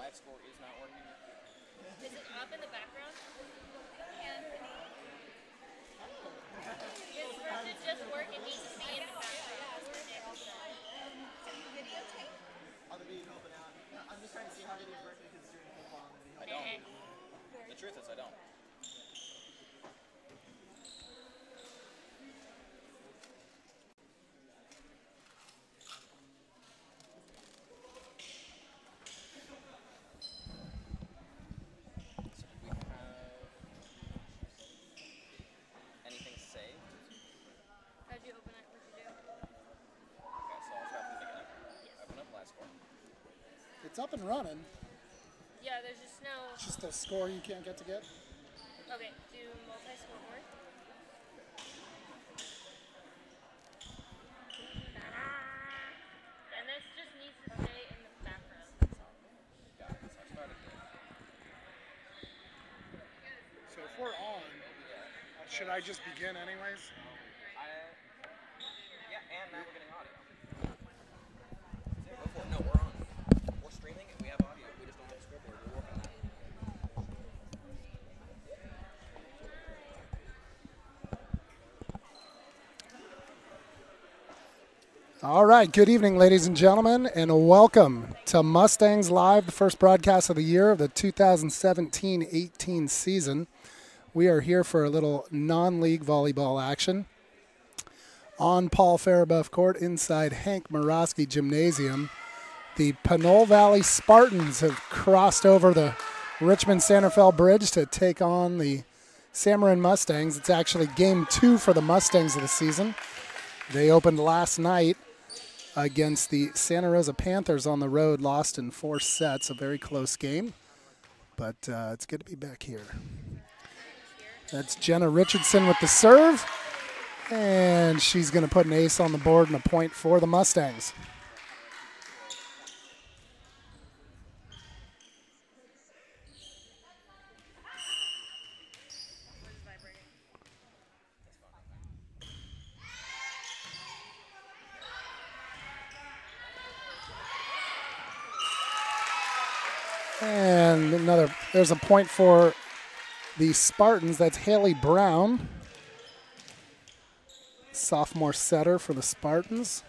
live score is not working. Is it up in the background? It's supposed to just work. It needs to be in the background. Videotape? On the beat, helping out. I'm just trying to see how videos work because it's during football. I don't. The truth is, I don't. So do we have anything saved? How'd you open it? What'd you do? Okay, so I'll start from the beginning. Open up live score. It's up and running. Yeah, there's just no. It's just a score you can't get to get. Okay, do multi-scoreboard. And this just needs to stay in the background. That's all. Got it. So I started there. So if we're on, should I just begin anyways? Yeah, and now we're getting audio. Go for it. No, we're on. We're streaming and we have audio. We just don't have a scoreboard. We're working on that. All right, good evening, ladies and gentlemen, and welcome to Mustangs Live, the first broadcast of the year of the 2017-18 season. We are here for a little non-league volleyball action on Paul Faribuff Court inside Hank Morosky Gymnasium. The Pinole Valley Spartans have crossed over the Richmond-Santa Fe Bridge to take on the Marin Mustangs. It's actually game 2 for the Mustangs of the season. They opened last night against the Santa Rosa Panthers on the road, lost in 4 sets, a very close game. But it's good to be back here. That's Jenna Richardson with the serve, and she's going to put an ace on the board and a point for the Mustangs. And there's a point for the Spartans. That's Haley Brown, sophomore setter for the Spartans.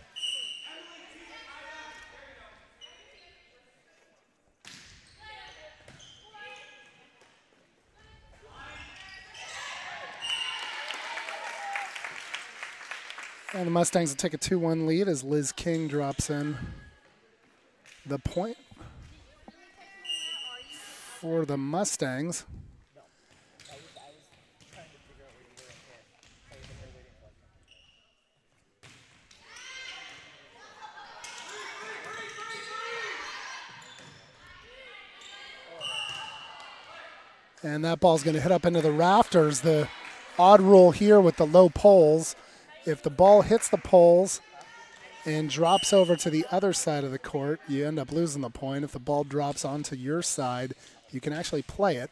And the Mustangs will take a 2-1 lead as Liz King drops in the point for the Mustangs. And that ball's going to hit up into the rafters. The odd rule here with the low poles, if the ball hits the poles and drops over to the other side of the court, you end up losing the point. If the ball drops onto your side, you can actually play it.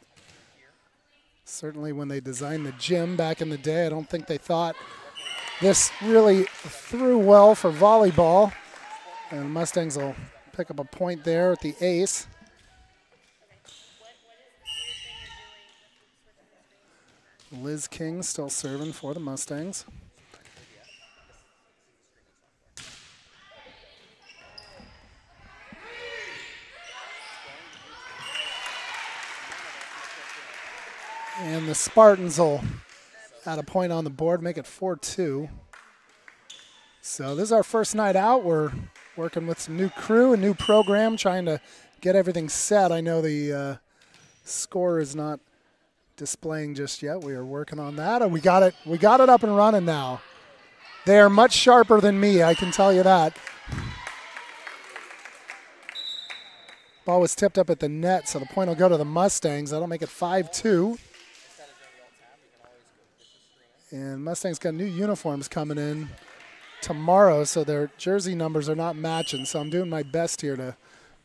Certainly when they designed the gym back in the day, I don't think they thought this really threw well for volleyball. And the Mustangs will pick up a point there at the ace. Liz King still serving for the Mustangs. And the Spartans will add a point on the board, make it 4-2. So this is our first night out. We're working with some new crew, a new program, trying to get everything set. I know the score is not displaying just yet. We are working on that, and we got it up and running now. They are much sharper than me, I can tell you that. Ball was tipped up at the net, so the point will go to the Mustangs. That'll make it 5-2. And Mustangs got new uniforms coming in tomorrow, so their jersey numbers are not matching. So I'm doing my best here to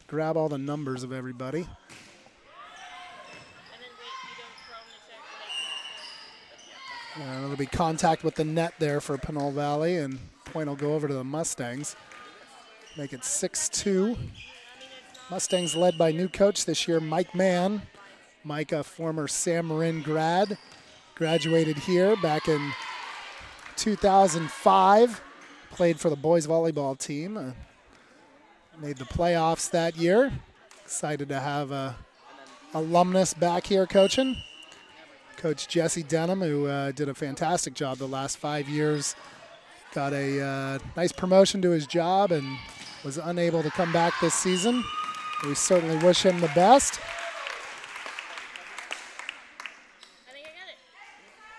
grab all the numbers of everybody. And it'll be contact with the net there for Pinole Valley, and point will go over to the Mustangs. Make it 6-2. Mustangs led by new coach this year, Mike Mann. Mike, a former Marin grad, graduated here back in 2005. Played for the boys volleyball team. Made the playoffs that year. Excited to have a alumnus back here coaching. Coach Jesse Denham, who did a fantastic job the last 5 years. Got a nice promotion to his job and was unable to come back this season. We certainly wish him the best. I think I got it.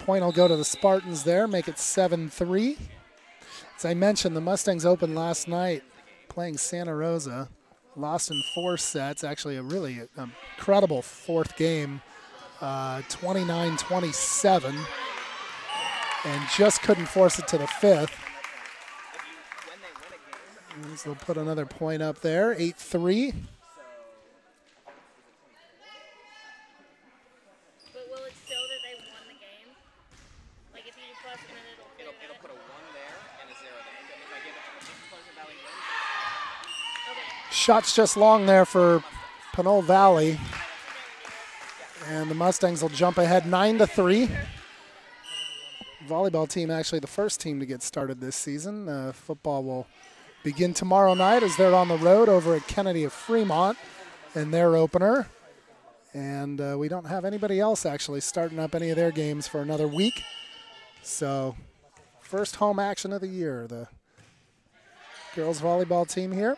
Point will go to the Spartans there, make it 7-3. As I mentioned, the Mustangs opened last night playing Santa Rosa. Lost in 4 sets, actually a really incredible fourth game, 29-27, and just couldn't force it to the fifth. So they'll put another point up there, 8-3. But will it show that they won the game? Like if you do plus and then It'll put a 1 there and a 0 there. If I give it to Pleasant Valley wins, Shots just long there for Pinole Valley. And the Mustangs will jump ahead 9-3. Volleyball team actually the first team to get started this season. Football will begin tomorrow night as they're on the road over at Kennedy of Fremont in their opener. And we don't have anybody else actually starting up any of their games for another week. So first home action of the year, the girls volleyball team here.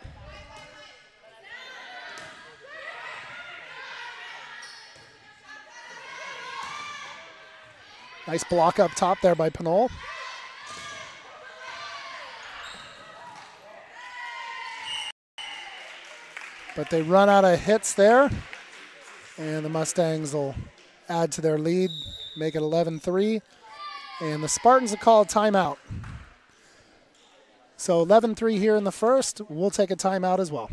Nice block up top there by Pinole. But they run out of hits there. And the Mustangs will add to their lead, make it 11-3. And the Spartans will call a timeout. So 11-3 here in the first. We'll take a timeout as well.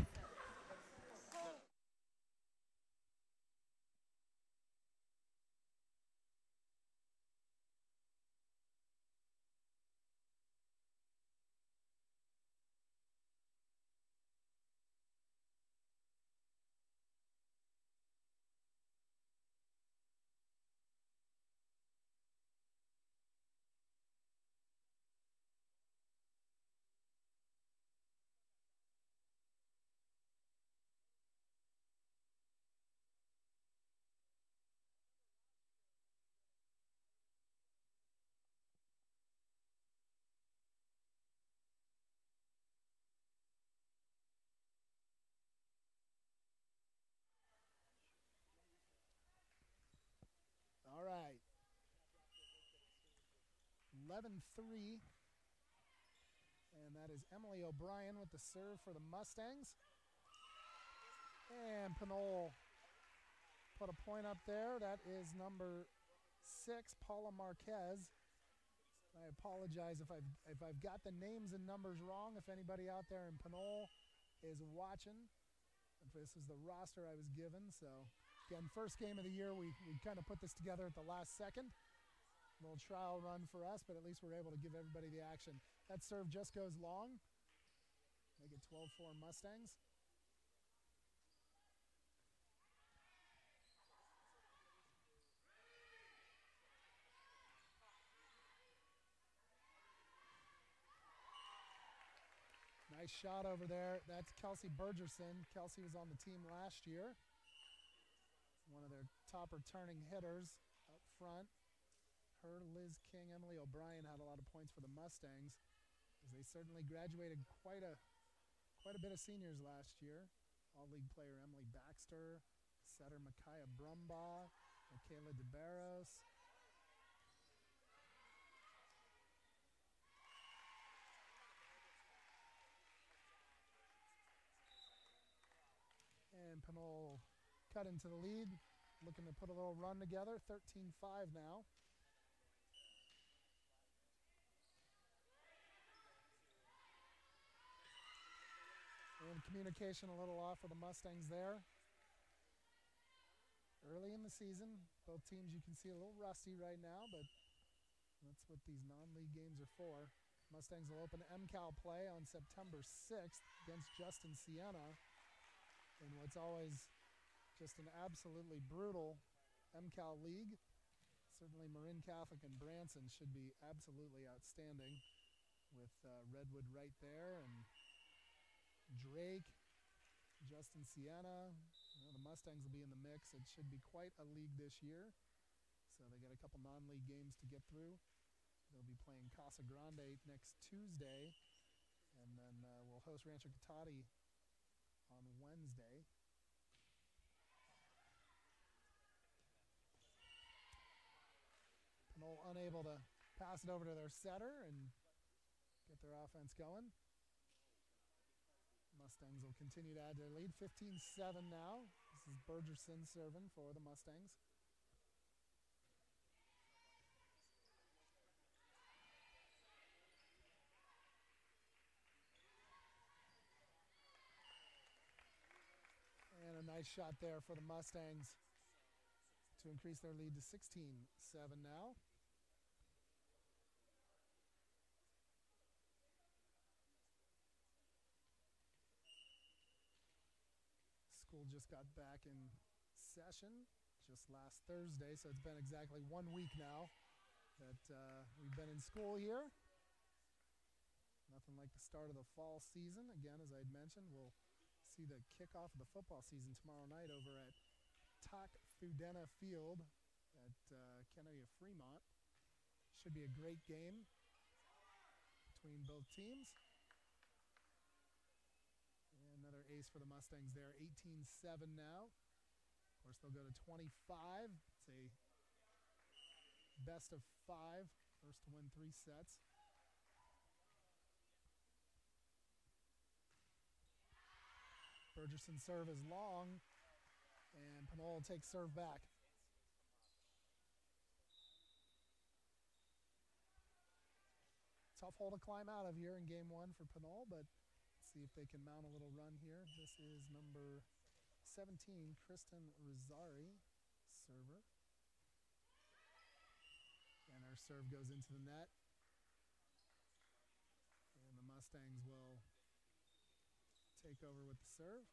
All right. 11-3. And that is Emily O'Brien with the serve for the Mustangs. And Pinole put a point up there. That is number 6, Paula Marquez. I apologize if I've got the names and numbers wrong. If anybody out there in Pinole is watching, this is the roster I was given. So again, first game of the year, we kind of put this together at the last second. A little trial run for us, but at least we're able to give everybody the action. That serve just goes long. Make it 12-4 Mustangs. Nice shot over there. That's Kelsey Bergerson. Kelsey was on the team last year. One of their top returning hitters up front. Her, Liz King, Emily O'Brien had a lot of points for the Mustangs, as they certainly graduated quite a bit of seniors last year. All-league player Emily Baxter, setter Micaiah Brumbaugh, Michaela DeBarros. And Pinole cut into the lead, looking to put a little run together, 13-5 now. And communication a little off for the Mustangs there. Early in the season, both teams you can see a little rusty right now, but that's what these non-league games are for. Mustangs will open MCAL play on September 6th against Justin Siena. in what's always just an absolutely brutal MCAL league. Certainly Marin Catholic and Branson should be absolutely outstanding with Redwood right there and Drake, Justin Sienna. You know, the Mustangs will be in the mix. It should be quite a league this year. So they got a couple non-league games to get through. They'll be playing Casa Grande next Tuesday, and then we'll host Rancho Cotati on Wednesday. Pinole unable to pass it over to their setter and get their offense going. Mustangs will continue to add their lead. 15-7 now. This is Bergerson serving for the Mustangs. And a nice shot there for the Mustangs to increase their lead to 16-7 now. School just got back in session just last Thursday, so it's been exactly 1 week now that we've been in school here. Nothing like the start of the fall season. Again, as I had mentioned, we'll see the kickoff of the football season tomorrow night over at Tak Fudena Field at Kennedy of Fremont. Should be a great game between both teams. And another ace for the Mustangs there, 18-7 now. Of course, they'll go to 25. It's a best of 5, first to win 3 sets. Bergerson's serve is long, and Pinole takes serve back. Tough hole to climb out of here in game 1 for Pinole, but let's see if they can mount a little run here. This is number 17, Kristen Rosari, server. And her serve goes into the net. And the Mustangs will take over with the serve.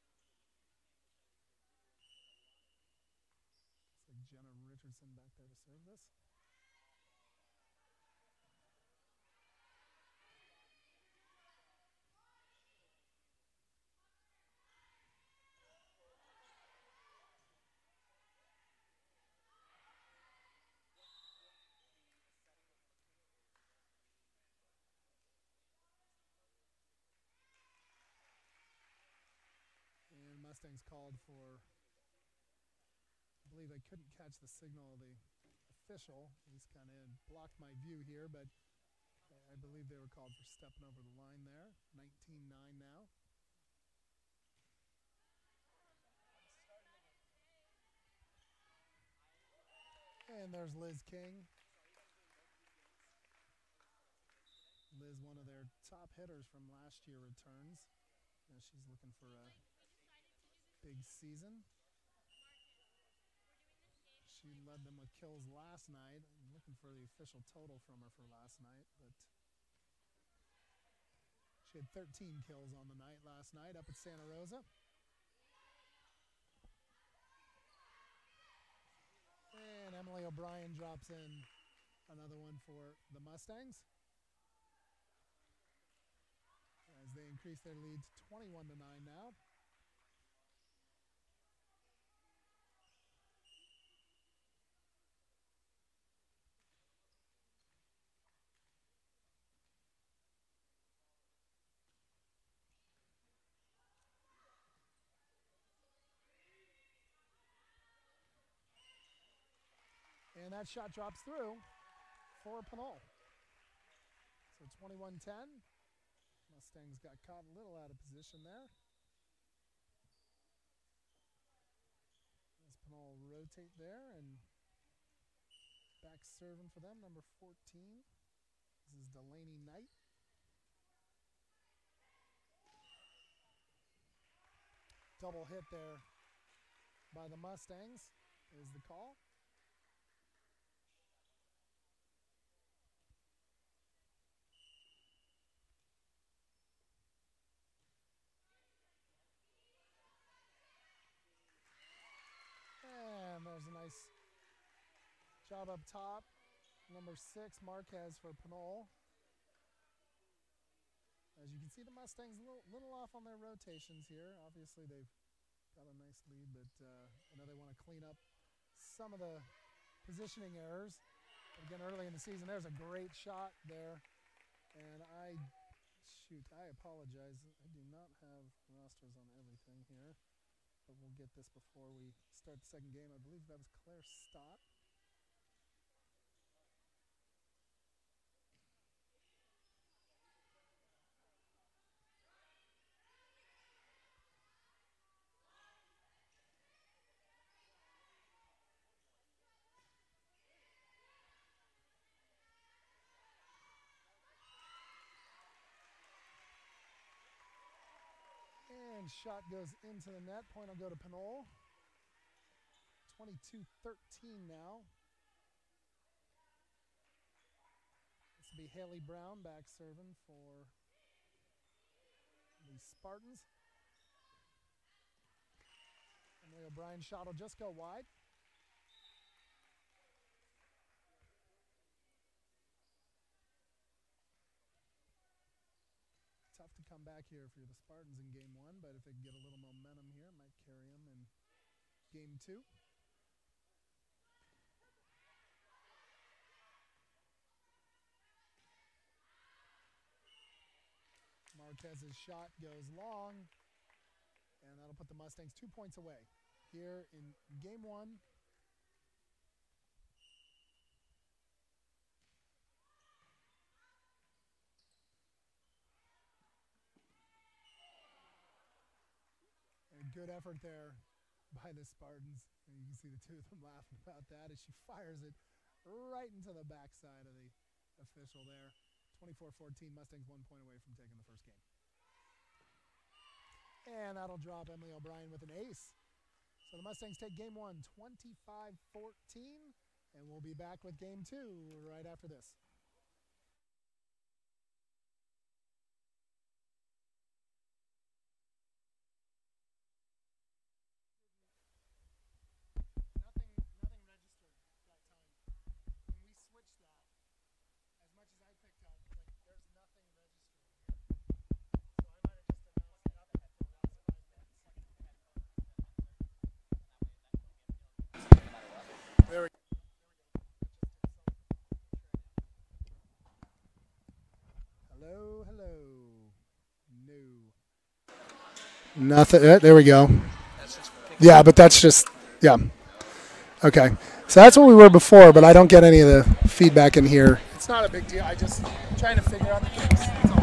Looks like Jenna Richardson back there to serve this. And Mustangs called for, I believe they couldn't catch the signal of the official. He's kind of blocked my view here, but I believe they were called for stepping over the line there. 19-9 now. And there's Liz King. Liz, one of their top hitters from last year, returns. Now she's looking for a big season. She led them with kills last night. I'm looking for the official total from her for last night, but she had 13 kills on the night last night up at Santa Rosa. And Emily O'Brien drops in another one for the Mustangs as they increase their lead to 21-9 now. And that shot drops through for Pinole. So 21-10. Mustangs got caught a little out of position there. As Pinole rotate there and back serving for them, number 14. This is Delaney Knight. Double hit there by the Mustangs is the call. Nice job up top. Number 6, Marquez for Pinole. As you can see, the Mustangs a little off on their rotations here. Obviously, they've got a nice lead, but I know they want to clean up some of the positioning errors. But again, early in the season, there's a great shot there. And I apologize. I do not have rosters on everything here. But we'll get this before we start the second game. I believe that was Claire Stott. And shot goes into the net. Point will go to Pinole. 22-13 now. This will be Haley Brown back serving for the Spartans. Emily O'Brien's shot will just go wide. Tough to come back here for the Spartans in game 1, but if they can get a little momentum here, it might carry them in game 2. Marquez's shot goes long, and that'll put the Mustangs 2 points away here in game 1. Good effort there by the Spartans. And you can see the two of them laughing about that as she fires it right into the backside of the official there. 24-14, Mustangs 1 point away from taking the first game. And that'll drop Emily O'Brien with an ace. So the Mustangs take game 1, 25-14, and we'll be back with game 2 right after this. There we go. Hello, hello. No. Nothing. There we go. Yeah, but that's just, yeah. Okay. So that's what we were before, but I don't get any of the feedback in here. It's not a big deal. I just trying to figure out the case. That's all.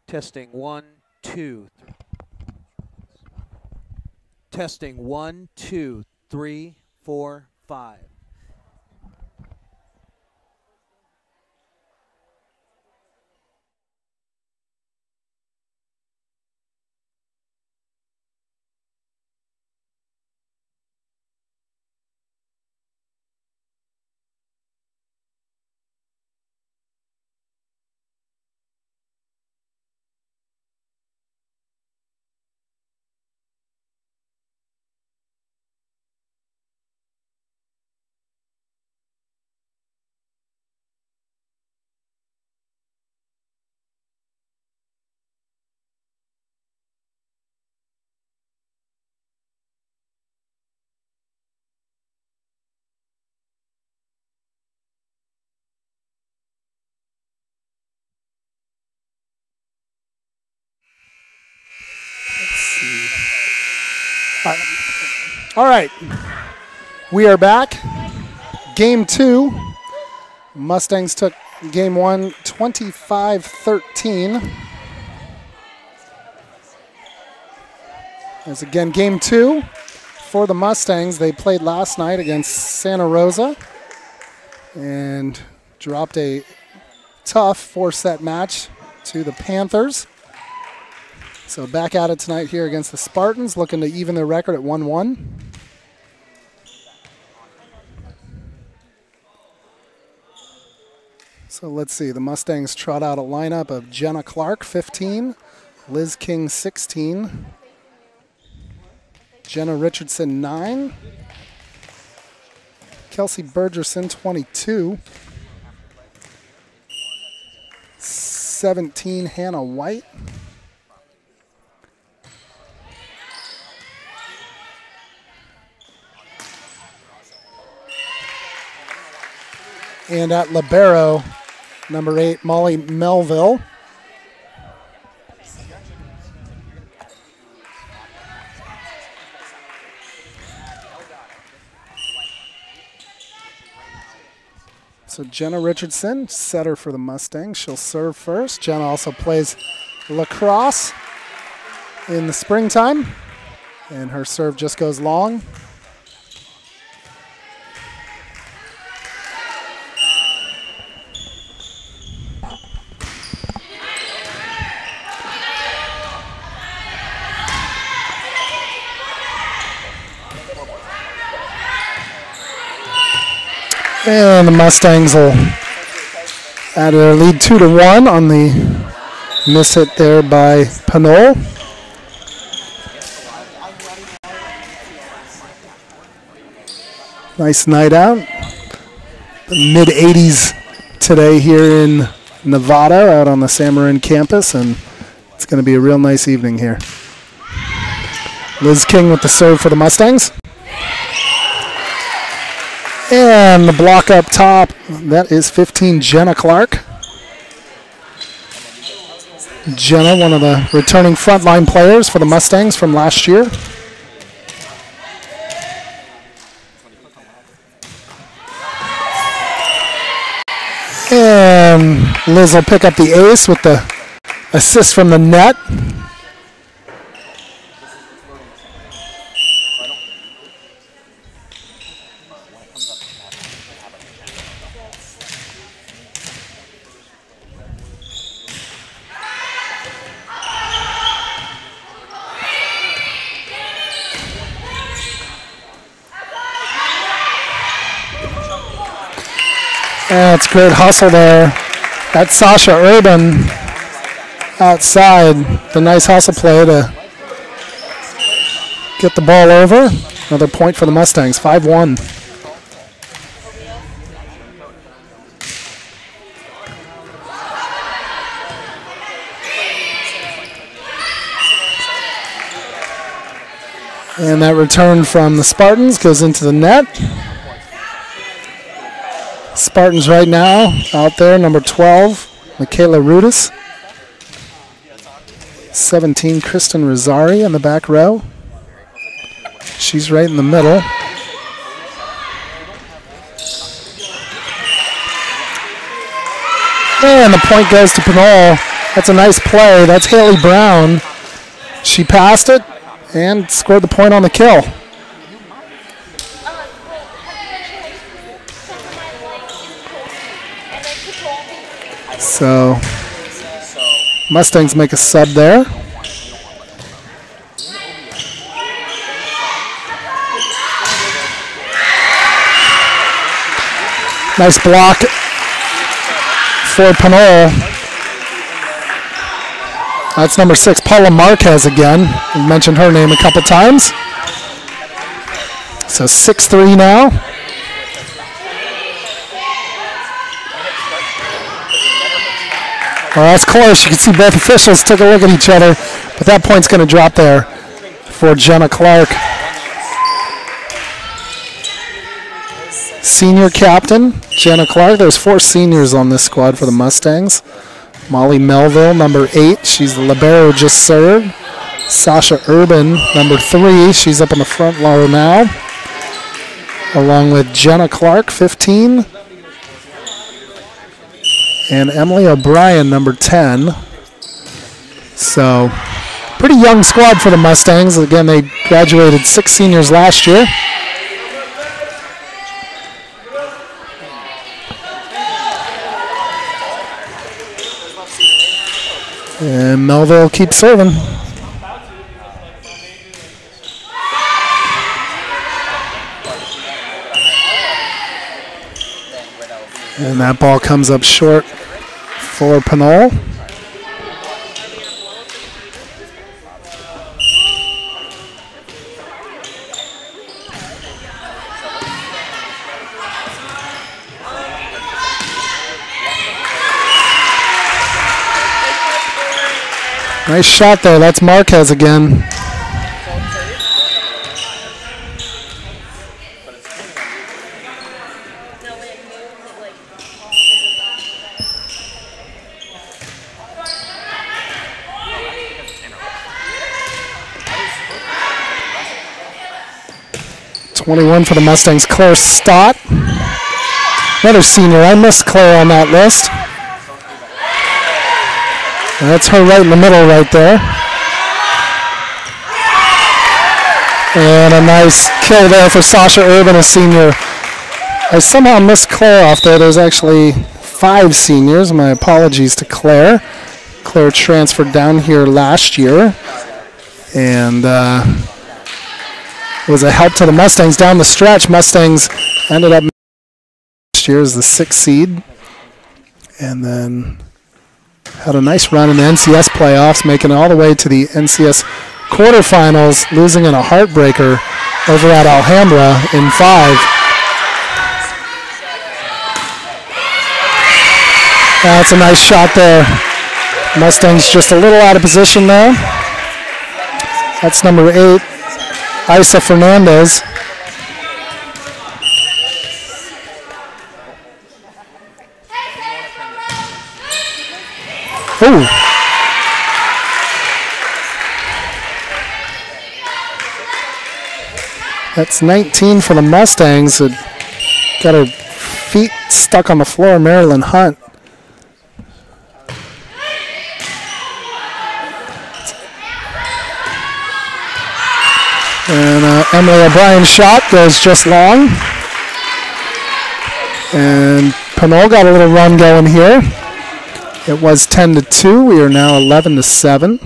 Testing 1, 2. Testing 1, 2, 3, 4, 5. All right, we are back. Game 2. Mustangs took game 1, 25-13. As again, game 2 for the Mustangs. They played last night against Santa Rosa and dropped a tough 4-set match to the Panthers. So back at it tonight here against the Spartans, looking to even their record at 1-1. So let's see, the Mustangs trot out a lineup of Jenna Clark, 15, Liz King, 16, Jenna Richardson, 9, Kelsey Bergerson, 22, 17, Hannah White, and at libero, number 8, Molly Melville. So Jenna Richardson, setter for the Mustangs. She'll serve first. Jenna also plays lacrosse in the springtime, and her serve just goes long. And the Mustangs will add their lead 2-1 on the miss hit there by Pinole. Nice night out. The mid-80s today here in Nevada out on the Marin campus, and it's going to be a real nice evening here. Liz King with the serve for the Mustangs. And the block up top, that is 15, Jenna Clark. Jenna, one of the returning frontline players for the Mustangs from last year. And Liz will pick up the ace with the assist from the net. That's great hustle there. That's Sasha Urban outside. The nice hustle play to get the ball over. Another point for the Mustangs, 5-1. And that return from the Spartans goes into the net. Spartans right now out there, number 12, Michaela Rudis. 17, Kristen Rosari in the back row. She's right in the middle. And the point goes to Pinole. That's a nice play. That's Haley Brown. She passed it and scored the point on the kill. So Mustangs make a sub there. Nice block for Pinole. That's number 6, Paula Marquez again. We mentioned her name a couple times. So 6-3 now. Well, that's close. You can see both officials took a look at each other, but that point's going to drop there for Jenna Clark. Senior captain, Jenna Clark. There's 4 seniors on this squad for the Mustangs. Molly Melville, number 8. She's the libero, just served. Sasha Urban, number 3. She's up in the front row now. Along with Jenna Clark, 15. And Emily O'Brien, number 10. So, pretty young squad for the Mustangs. Again, they graduated 6 seniors last year. And Melville keeps serving. And that ball comes up short for Pinole. Nice shot there. That's Marquez again. .21 for the Mustangs, Claire Stott. Another senior. I missed Claire on that list. That's her right in the middle right there. And a nice kill there for Sasha Urban, a senior. I somehow missed Claire off there. There's actually 5 seniors. My apologies to Claire. Claire transferred down here last year and was a help to the Mustangs down the stretch. Mustangs ended up last year as the 6th seed. And then had a nice run in the NCS playoffs, making it all the way to the NCS quarterfinals, losing in a heartbreaker over at Alhambra in 5. That's a nice shot there. Mustangs just a little out of position there. That's number 8, Isa Fernandez. Ooh. That's 19 for the Mustangs. Got her feet stuck on the floor, Marilyn Hunt. And Emily O'Brien's shot goes just long. And Pinole got a little run going here. It was 10-2. We are now 11-7.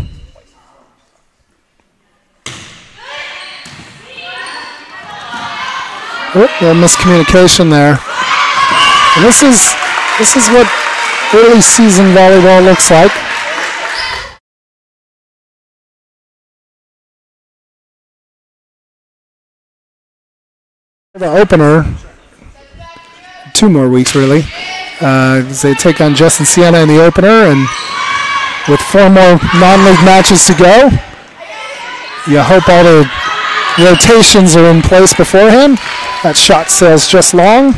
Oop, a little miscommunication there. And this is what early season volleyball looks like. The opener, 2 more weeks really. They take on Justin Siena in the opener, and with 4 more non-league matches to go, you hope all the rotations are in place beforehand. That shot sails just long.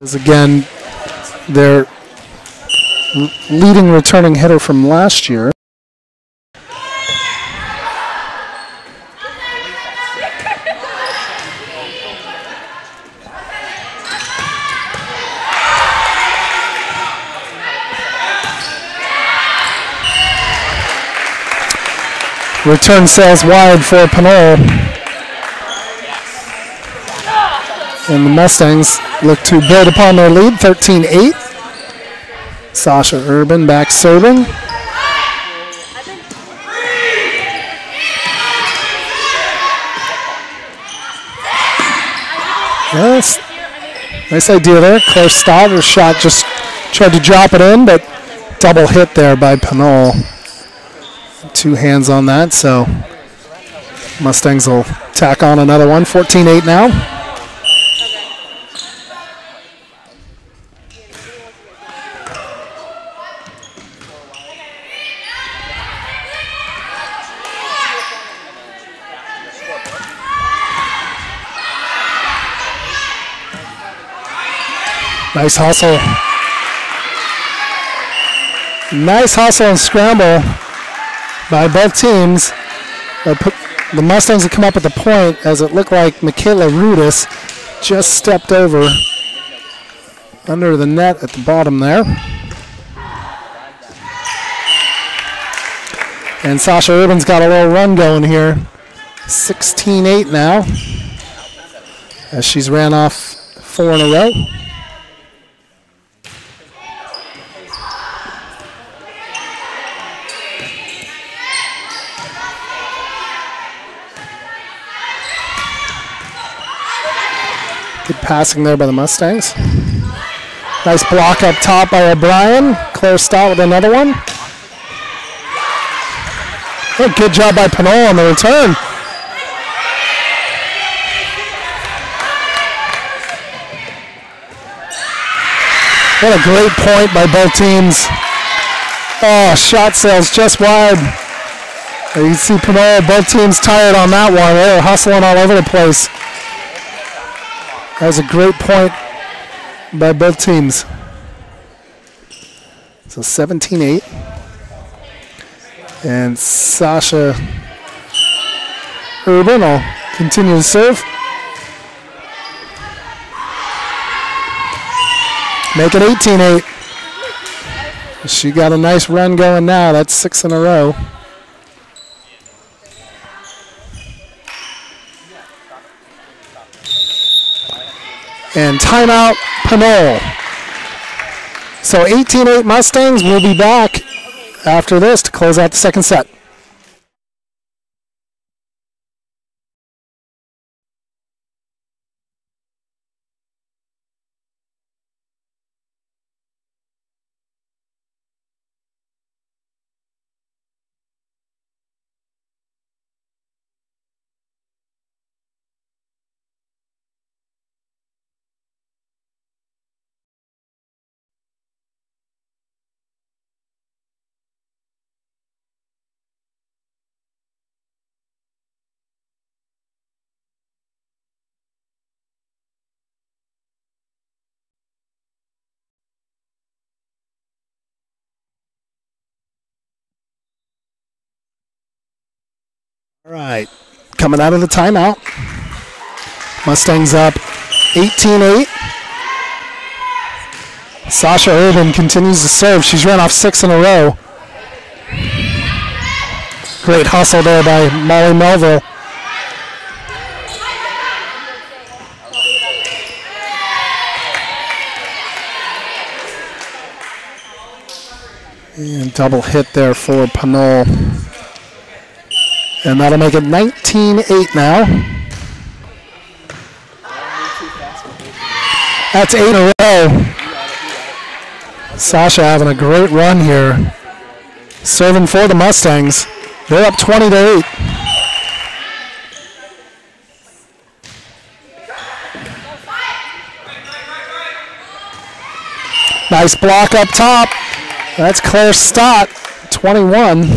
Is again their leading returning hitter from last year. Return sails wide for Pinole. And the Mustangs look to build upon their lead, 13-8. Sasha Urban back serving. Yes, nice idea there. Claire Stott, her shot just tried to drop it in, but double hit there by Pinole. 2 hands on that, so Mustangs will tack on another one. 14-8 now. Nice hustle. Nice hustle and scramble by both teams. The Mustangs have come up at the point as it looked like Michaela Rudis just stepped over under the net at the bottom there. And Sasha Urban's got a little run going here. 16-8 now as she's ran off 4 in a row. Good passing there by the Mustangs. Nice block up top by O'Brien. Claire Stott with another one. Oh, good job by Pinole on the return. What a great point by both teams. Oh, shot sails just wide. You can see Pinole, both teams tired on that one. They were hustling all over the place. That was a great point by both teams. So 17-8. And Sasha Urban will continue to serve. Make it 18-8. She got a nice run going now. That's 6 in a row. And timeout, Pinole. So 18-8 Mustangs. Will be back after this to close out the second set. All right, coming out of the timeout. Mustangs up 18-8. Sasha Urban continues to serve. She's run off 6 in a row. Great hustle there by Molly Melville. And double hit there for Pinole. And that'll make it 19-8 now. That's 8 in a row. Sasha having a great run here. Serving for the Mustangs. They're up 20-8. Nice block up top. That's Claire Stott, 21.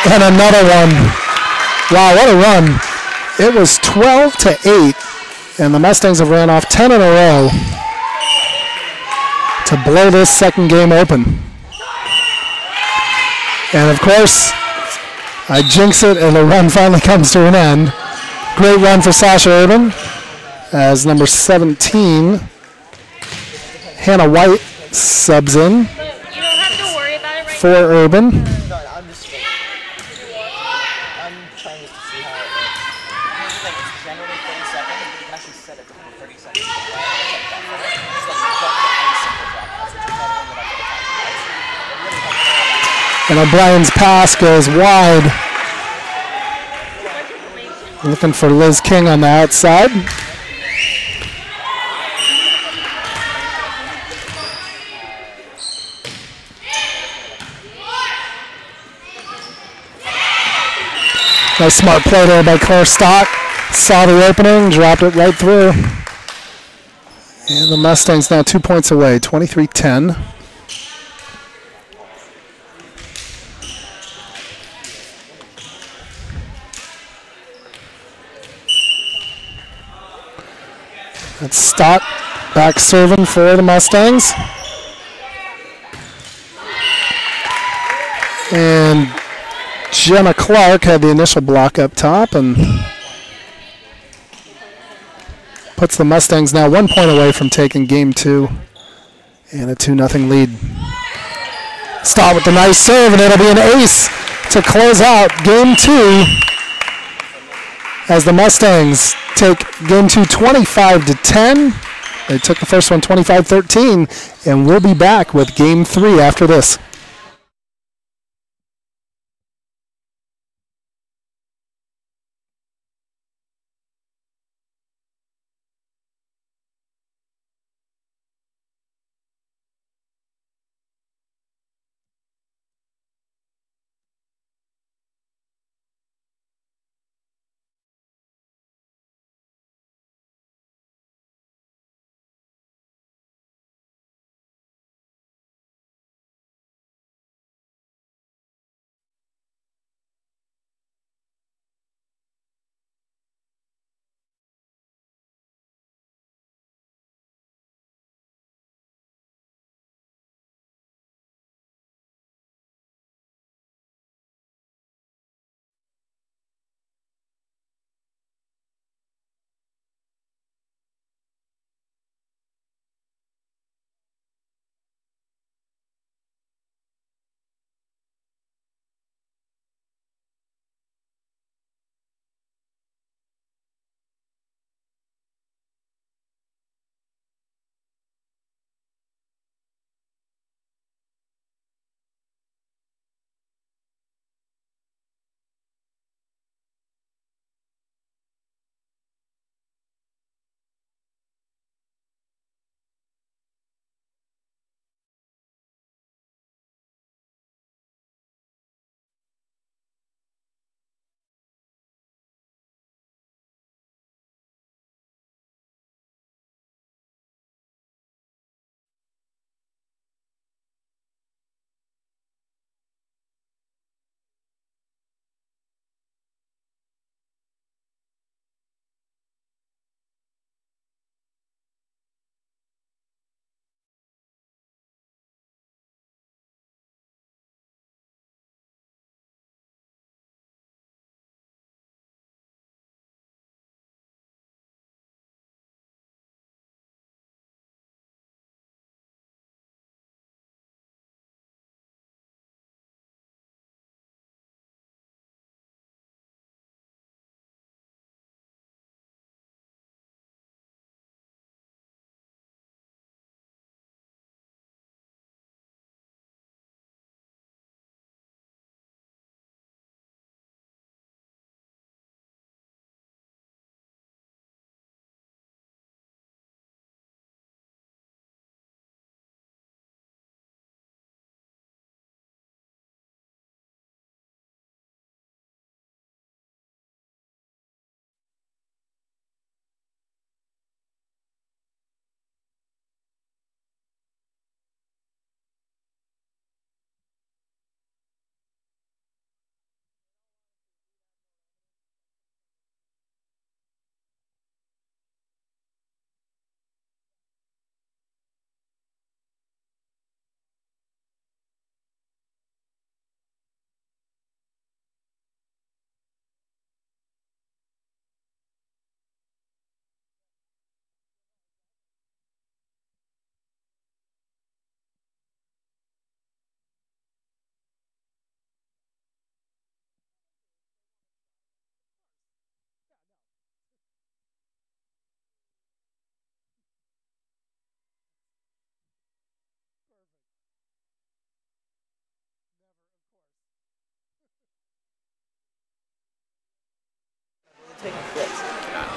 And another one. Wow, what a run. It was 12-8, and the Mustangs have ran off 10 in a row to blow this second game open. And of course, I jinx it, and the run finally comes to an end. Great run for Sasha Urban. as number 17, Hannah White, subs in But you don't have to worry about it right for Urban. No, I'm just. I'm trying just to see how it works. It's like it's generally 30 seconds, but you can actually set it to 30 seconds. It's like you don't get any simple dropouts, which is better than what I could have It really helps. And O'Brien's pass goes wide. Looking for Liz King on the outside. Nice smart play there by Claire Stock. Saw the opening, dropped it right through. And the Mustangs now 2 points away, 23-10. That's Stock back serving for the Mustangs. And Jenna Clark had the initial block up top and puts the Mustangs now 1 point away from taking game 2 and a 2-0 lead. Stott with the nice serve, and it'll be an ace to close out game 2 as the Mustangs take game 2 25-10. They took the first one 25-13, and we'll be back with game 3 after this.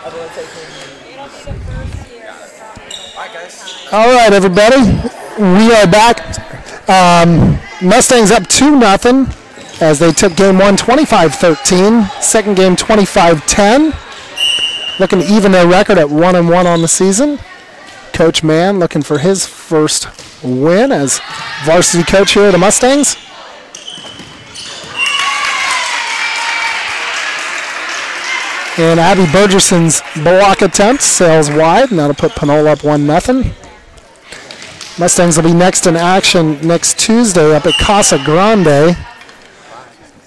Everyone taking. It'll be the first year. Alright, guys. All right, everybody. We are back. Mustangs up 2-0 as they took game one 25-13. Second game 25-10. Looking to even their record at 1-1 on the season. Coach Mann looking for his first win as varsity coach here at the Mustangs. And Abby Burgeson's block attempt sails wide. Now to put Pinole up 1-0. Mustangs will be next in action next Tuesday up at Casa Grande.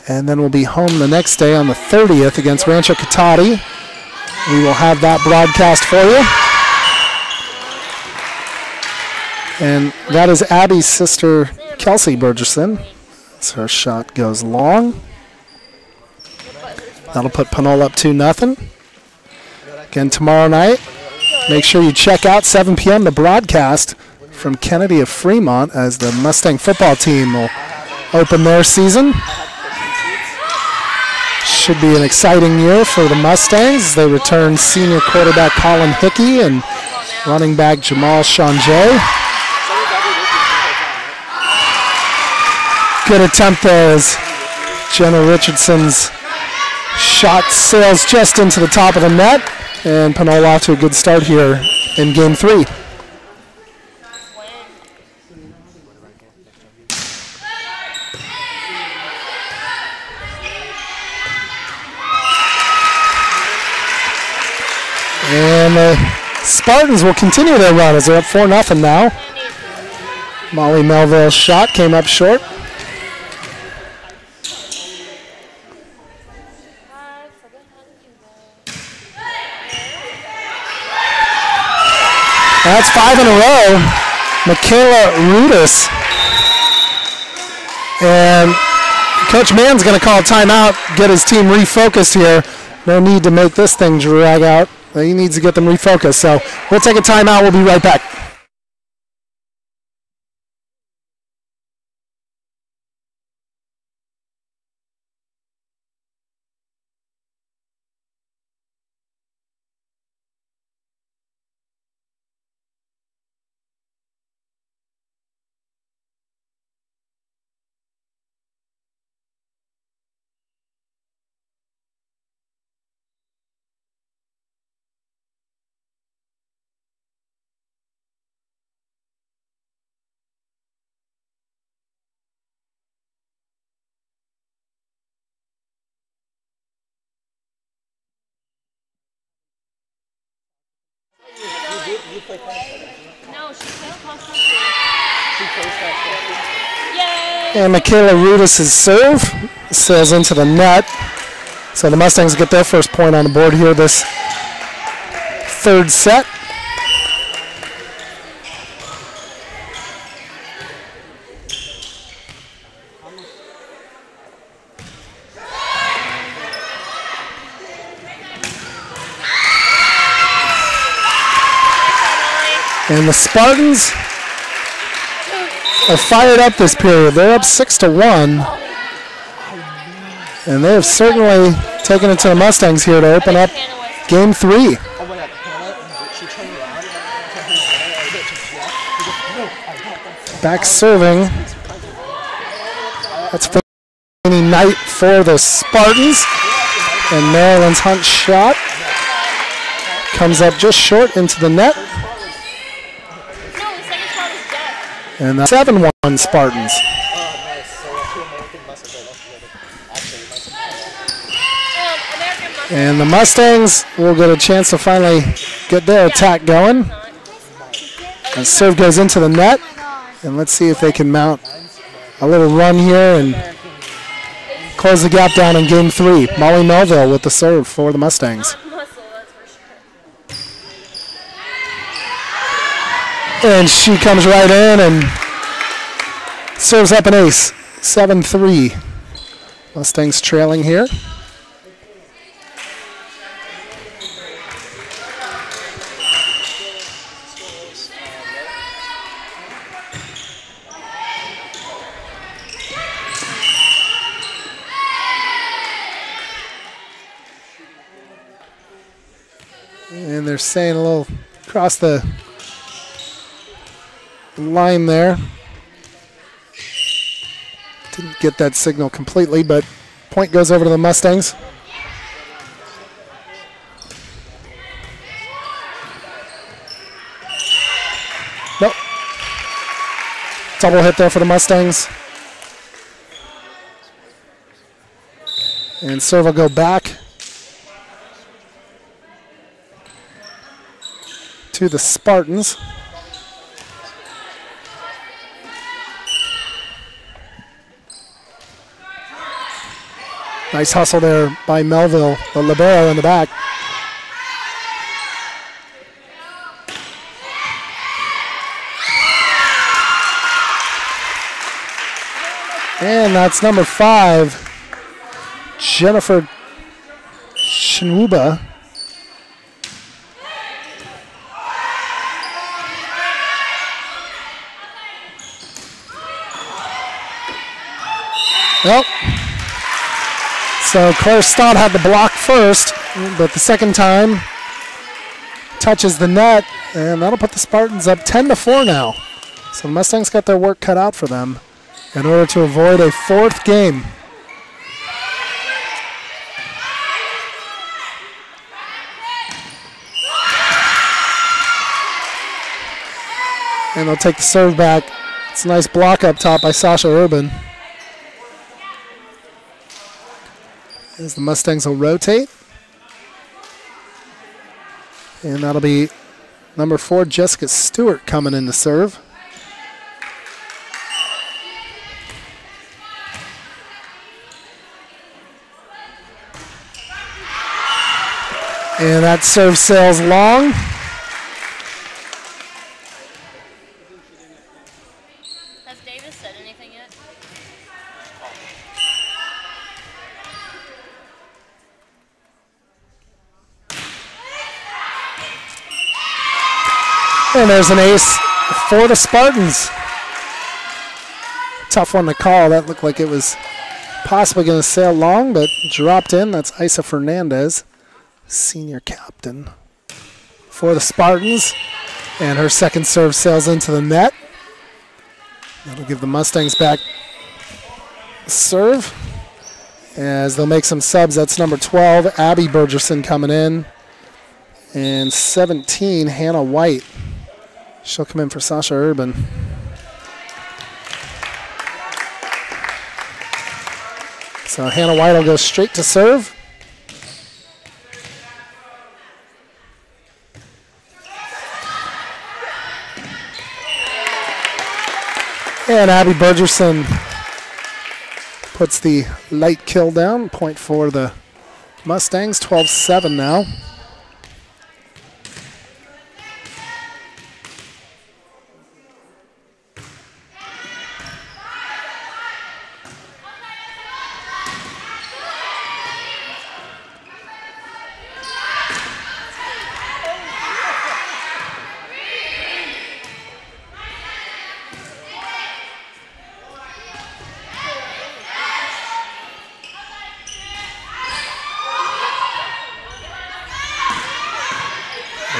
And then we'll be home the next day on the 30th against Rancho Cotati. We will have that broadcast for you. And that is Abby's sister, Kelsey Burgeson. So her shot goes long. That'll put Pinole up 2-0. Again, tomorrow night, make sure you check out 7 p.m. the broadcast from Kennedy of Fremont as the Mustang football team will open their season. Should be an exciting year for the Mustangs. They return senior quarterback Colin Hickey and running back Jamal Shanjay. Good attempt there as Jenna Richardson's shot sails just into the top of the net, and Pinole off to a good start here in game 3. And the Spartans will continue their run as they're up 4-0 now. Molly Melville's shot came up short. That's 5 in a row. Michaela Rudis. And Coach Mann's going to call a timeout, get his team refocused here. No need to make this thing drag out. He needs to get them refocused. So we'll take a timeout. We'll be right back. You play tennis? No, she played cross country. She plays that. Yay! And Michaela Rudis' serve sails into the net. So the Mustangs get their first point on the board here this third set. And the Spartans are fired up this period. They're up 6-1. And they have certainly taken it to the Mustangs here to open up game 3. Oh my God, Hannah, she turned around. Back serving. That's any night for the Spartans. And Maryland's Hunt shot comes up just short into the net. And the 7-1 Spartans. And the Mustangs will get a chance to finally get their attack going. And serve goes into the net. And let's see if they can mount a little run here and close the gap down in game 3. Molly Melville with the serve for the Mustangs. And she comes right in and serves up an ace. 7-3. Mustangs trailing here. And they're saying a little across the line there. Didn't get that signal completely, but point goes over to the Mustangs. Nope. Double hit there for the Mustangs. And serve will go back to the Spartans. Nice hustle there by Melville, the libero in the back. And that's number 5, Jennifer Chinwuba. Well, so Claire Stott had the block first, but the second time touches the net, and that'll put the Spartans up 10-4 now. So the Mustangs got their work cut out for them in order to avoid a 4th game. And they'll take the serve back. It's a nice block up top by Sasha Urban. As the Mustangs will rotate. And that'll be number 4, Jessica Stewart, coming in to serve. And that serve sails long. Has Davis said anything yet? And there's an ace for the Spartans. Tough one to call. That looked like it was possibly going to sail long, but dropped in. That's Isa Fernandez, senior captain for the Spartans. And her second serve sails into the net. That'll give the Mustangs back serve. As they'll make some subs, that's number 12, Abby Bergerson, coming in. And 17, Hannah White. She'll come in for Sasha Urban. So Hannah White will go straight to serve. And Abby Bergerson puts the light kill down. Point for the Mustangs, 12-7 now.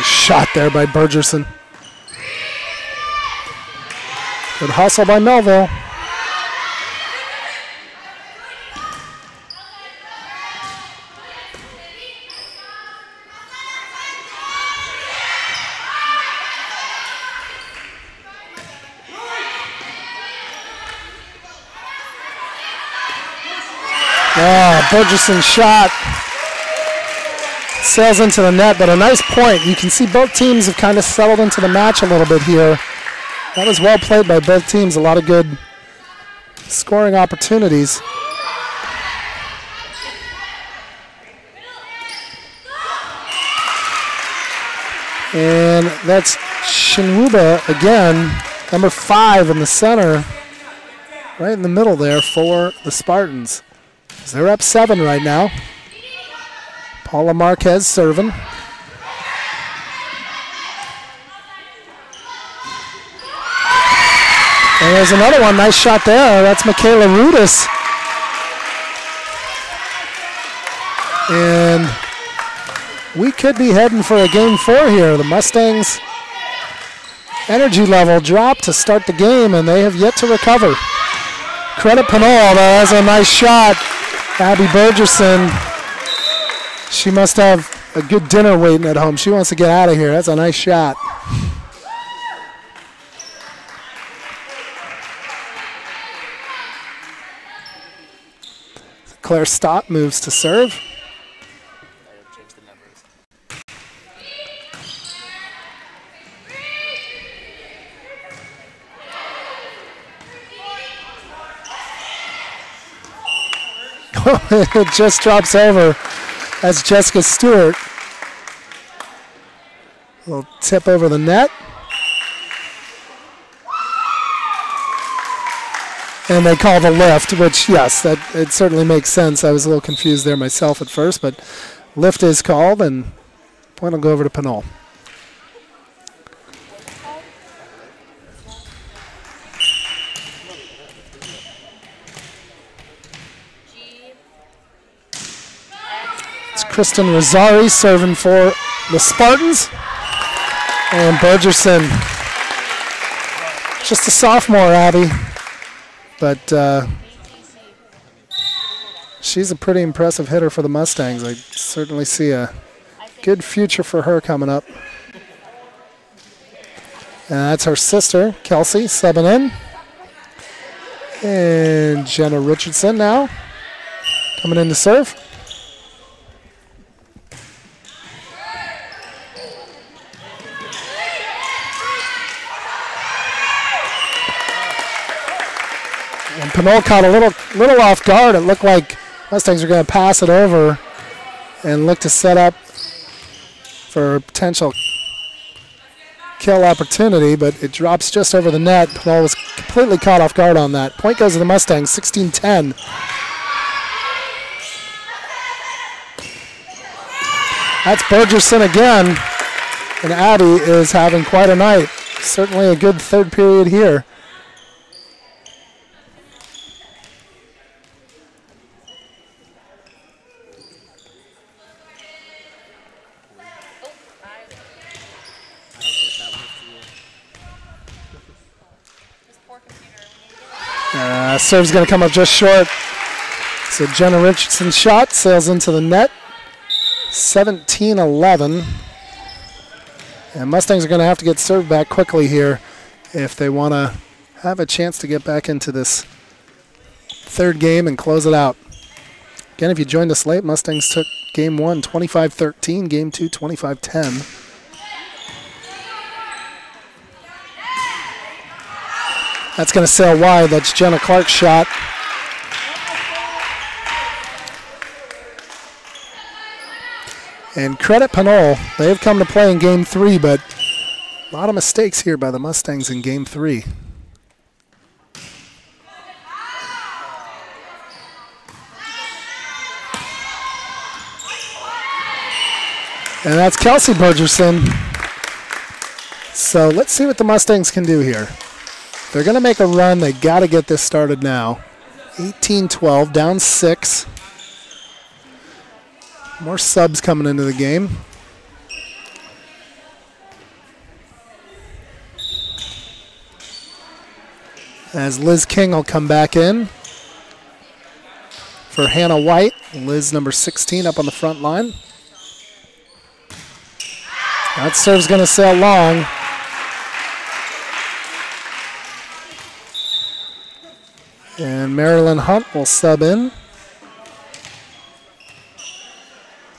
Shot there by Bergerson. Good hustle by Melville. Bergerson shot. Sails into the net, but a nice point. You can see both teams have kind of settled into the match a little bit here. That was well played by both teams. A lot of good scoring opportunities. And that's Chinwuba again, number 5 in the center, right in the middle there for the Spartans. So they're up 7 right now. Paula Marquez serving. And there's another one. Nice shot there. That's Michaela Rudis. And we could be heading for a game 4 here. The Mustangs' energy level dropped to start the game, and they have yet to recover. Credit Pinole, that's a nice shot. Abby Burgerson, she must have a good dinner waiting at home. She wants to get out of here. That's a nice shot. Claire Stott moves to serve. It just drops over as Jessica Stewart. A little tip over the net. And they call the lift, which, yes, it certainly makes sense. I was a little confused there myself at first, but lift is called, and point will go over to Pinole. It's Kristen Rosari serving for the Spartans. And Burgerson, just a sophomore, Abby. But she's a pretty impressive hitter for the Mustangs. I certainly see a good future for her coming up. And that's her sister, Kelsey, subbing in. And Jenna Richardson now coming in to serve. And Pinole caught a little off guard. It looked like Mustangs were going to pass it over and look to set up for a potential kill opportunity, but it drops just over the net. Pinole was completely caught off guard on that. Point goes to the Mustangs, 16-10. That's Burgerson again, and Abby is having quite a night. Certainly a good third period here. Serve's going to come up just short. So Jenna Richardson's shot sails into the net. 17-11. And Mustangs are going to have to get served back quickly here if they want to have a chance to get back into this third game and close it out. Again, if you joined us late, Mustangs took game 1 25-13, game 2 25-10. That's going to sail wide. That's Jenna Clark's shot. And credit Pinole. They have come to play in game 3, but a lot of mistakes here by the Mustangs in game 3. And that's Kelsey Burgerson. So let's see what the Mustangs can do here. They're going to make a run. They got to get this started now. 18-12, down 6. More subs coming into the game. As Liz King will come back in for Hannah White. Liz, number 16, up on the front line. That serve's going to sail long. And Marilyn Hunt will sub in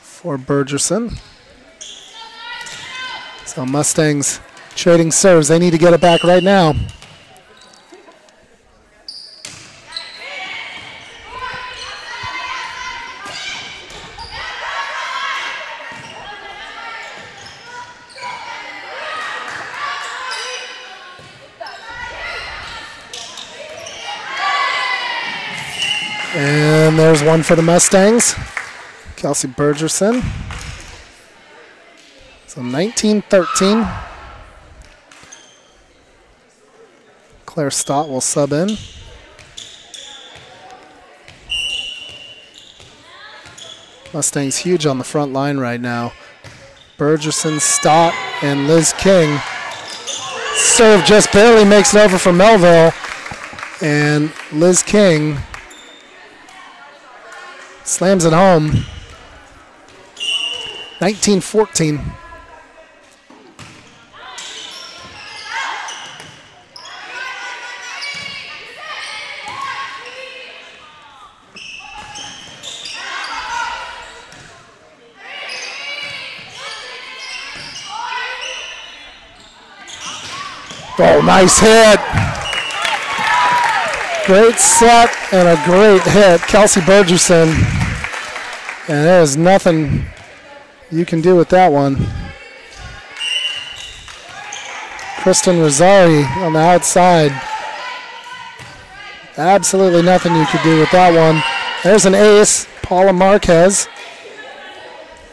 for Burgerson. So Mustangs trading serves. They need to get it back right now. And there's one for the Mustangs. Kelsey Burgerson. So 19-13. Claire Stott will sub in. Mustangs huge on the front line right now. Burgerson, Stott, and Liz King. Serve just barely makes it over for Melville. And Liz King slams it home. 19-14. Oh, nice hit. Great set and a great hit. Kelsey Burgerson. And there's nothing you can do with that one. Kristen Rosari on the outside. Absolutely nothing you could do with that one. There's an ace. Paula Marquez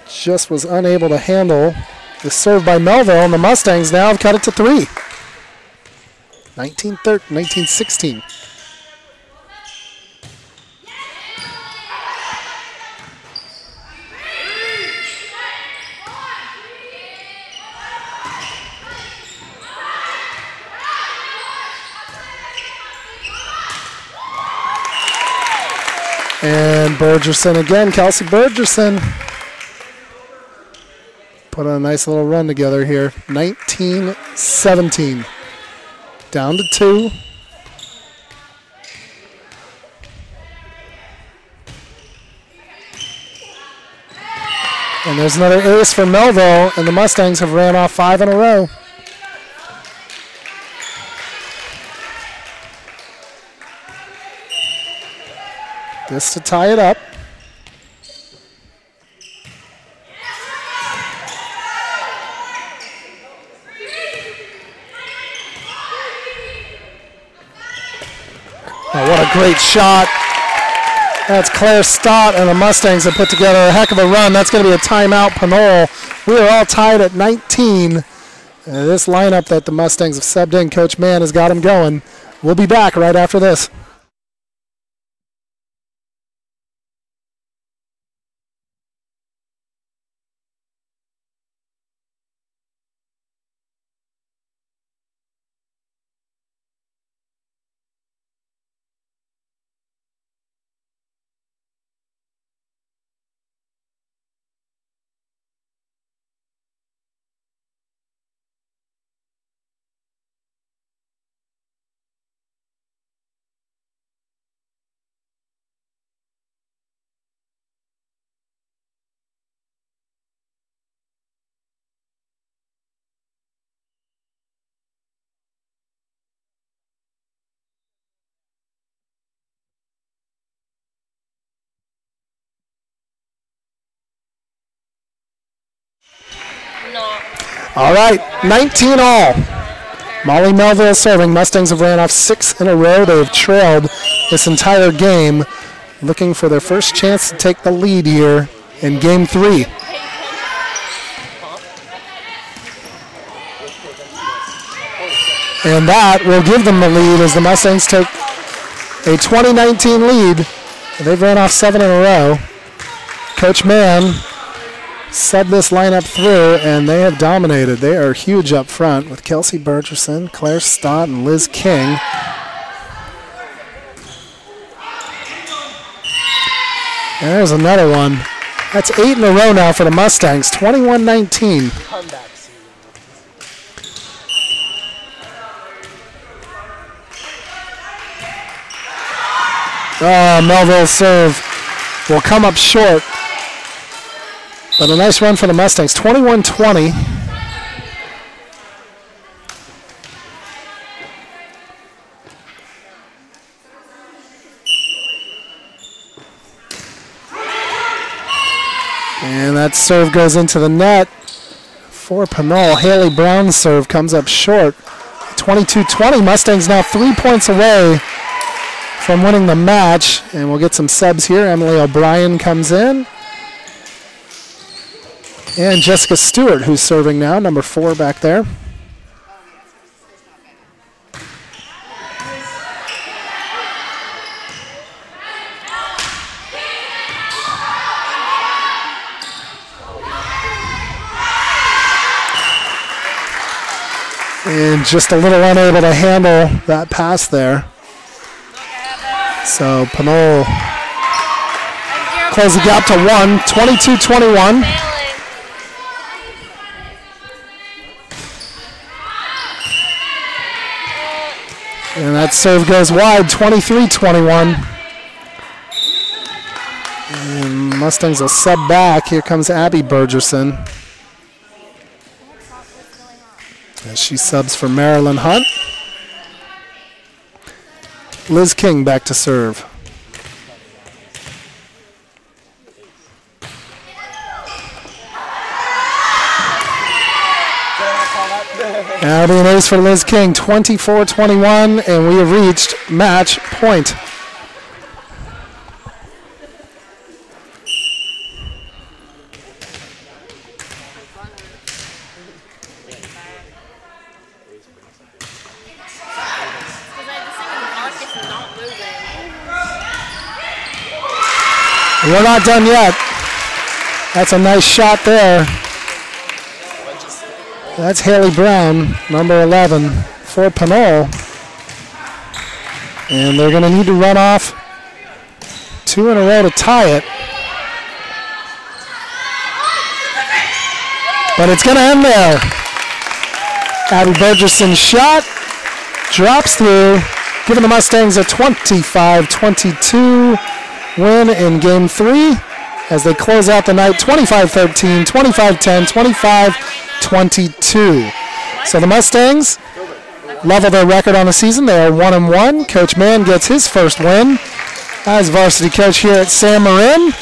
just was unable to handle the serve by Melville, and the Mustangs now have cut it to 3. 19-16. And Burgerson again, Kelsey Burgerson. Put a nice little run together here. 19-17. Down to 2. And there's another ace for Melville, and the Mustangs have ran off 5 in a row. This to tie it up. Oh, what a great shot. That's Claire Stott, and the Mustangs have put together a heck of a run. That's going to be a timeout, Pinole. We are all tied at 19. This lineup that the Mustangs have subbed in, Coach Mann has got them going. We'll be back right after this. All right, 19 all. Molly Melville serving. Mustangs have ran off 6 in a row. They have trailed this entire game, looking for their first chance to take the lead here in Game 3. And that will give them the lead as the Mustangs take a 20-19 lead. They've ran off 7 in a row. Coach Mann subbed this lineup through, and they have dominated. They are huge up front with Kelsey Burgerson, Claire Stott, and Liz King. And there's another one. That's 8 in a row now for the Mustangs, 21-19. Comeback season. Oh, Melville's serve will come up short. But a nice run for the Mustangs, 21-20. And that serve goes into the net for Pinole. Haley Brown's serve comes up short. 22-20. Mustangs now 3 points away from winning the match. And we'll get some subs here. Emily O'Brien comes in. And Jessica Stewart, who's serving now, number 4 back there. And just a little unable to handle that pass there. So Pinole close the gap to 1, 22-21. And that serve goes wide, 23-21. And Mustangs will sub back. Here comes Abby Bergerson, as she subs for Marilyn Hunt. Liz King back to serve. That'll be an ace for Liz King, 24-21, and we have reached match point. We're not done yet. That's a nice shot there. That's Haley Brown, number 11, for Pinole. And they're going to need to run off 2 in a row to tie it. But it's going to end there. Abby Bergerson's shot drops through, giving the Mustangs a 25-22 win in Game 3 as they close out the night 25-13, 25-10, 25-22. So the Mustangs level their record on the season. They are 1-1. Coach Mann gets his first win as varsity coach here at San Marin.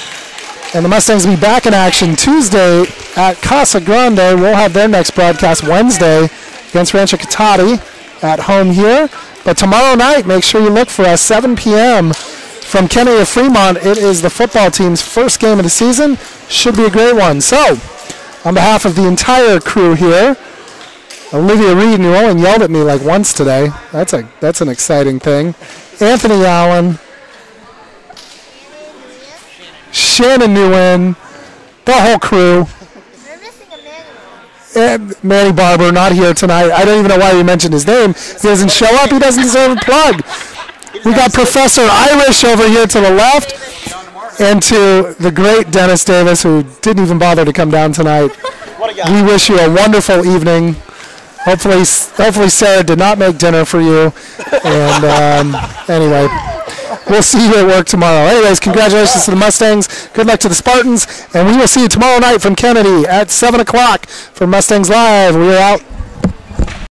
And the Mustangs will be back in action Tuesday at Casa Grande. We'll have their next broadcast Wednesday against Rancho Cotati at home here. But tomorrow night, make sure you look for us, 7 p.m. from Kennedy of Fremont. It is the football team's first game of the season. Should be a great one. So, on behalf of the entire crew here, Olivia Reed, who only yelled at me like once today. That's an exciting thing. Anthony Allen, Shannon Nguyen, the whole crew. We're missing a Manuel. Manny Barber, not here tonight. I don't even know why you mentioned his name. He doesn't show up. He doesn't deserve a plug. We got Professor Irish over here to the left, and to the great Dennis Davis, who didn't even bother to come down tonight. We wish you a wonderful evening. Hopefully Sarah did not make dinner for you. And anyway, we'll see you at work tomorrow. Anyways, congratulations to the Mustangs. Good luck to the Spartans. And we will see you tomorrow night from Kennedy at 7 o'clock for Mustangs Live. We are out.